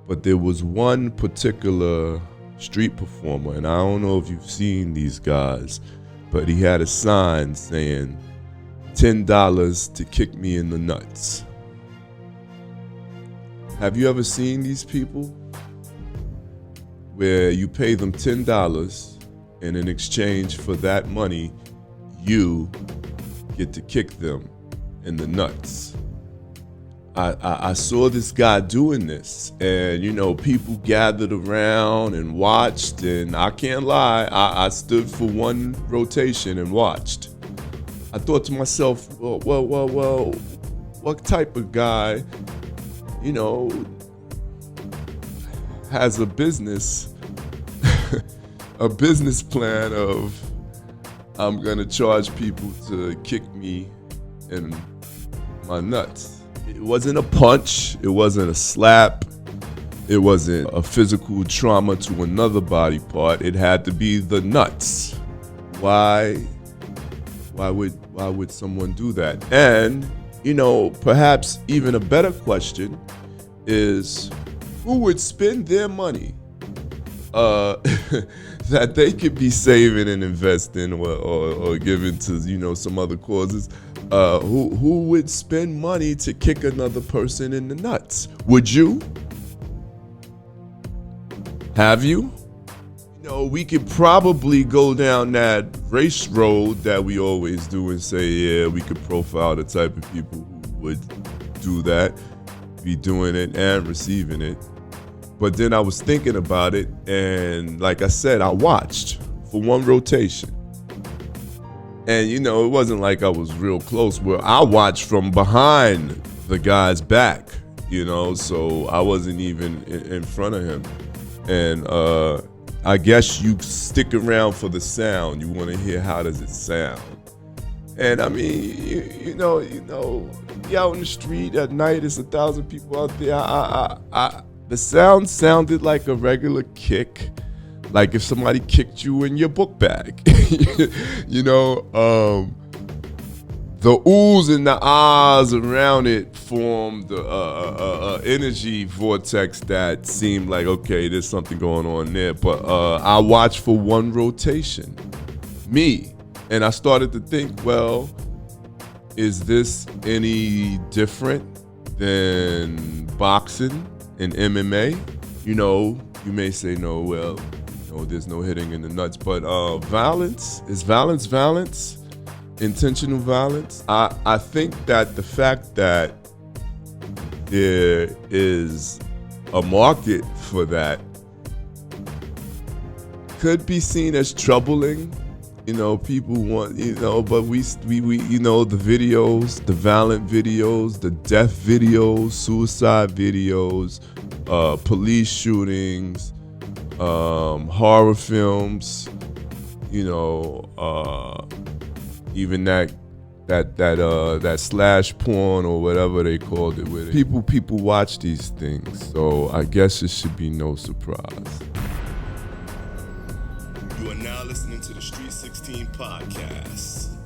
But there was one particular street performer, and I don't know if you've seen these guys, but he had a sign saying $10 to kick me in the nuts. Have you ever seen these people where you pay them $10 and in exchange for that money, you get to kick them in the nuts? I saw this guy doing this, and people gathered around and watched, and I can't lie, I stood for one rotation and watched. I thought to myself, well, what type of guy, has a business plan of, I'm gonna charge people to kick me in my nuts. It wasn't a punch, it wasn't a slap, it wasn't a physical trauma to another body part. It had to be the nuts. Why would someone do that? And, perhaps even a better question is, who would spend their money that they could be saving and investing or giving to, some other causes? Who would spend money to kick another person in the nuts? Would you? Have you? We could probably go down that race road that we always do and say, yeah, we could profile the type of people who would do that, be doing it and receiving it. But then I was thinking about it, and like I said, I watched for one rotation. And, it wasn't like I was real close. Well, I watched from behind the guy's back, so I wasn't even in front of him. And I guess you stick around for the sound. You want to hear how does it sound. And I mean, you out in the street at night, it's 1,000 people out there. The sound sounded like a regular kick. Like if somebody kicked you in your book bag. The oohs and the ahs around it formed the energy vortex that seemed like, okay, there's something going on there. But I watched for one rotation, and I started to think, well, is this any different than boxing and MMA? You may say no, well, there's no hitting in the nuts, but violence, is violence? Intentional violence? I think that the fact that there is a market for that could be seen as troubling. People want, but we the videos, the violent videos, the death videos, suicide videos, police shootings, horror films, even that slash porn or whatever they called it with it. People watch these things, so I guess it should be no surprise. You are now listening to the Street 16 podcast.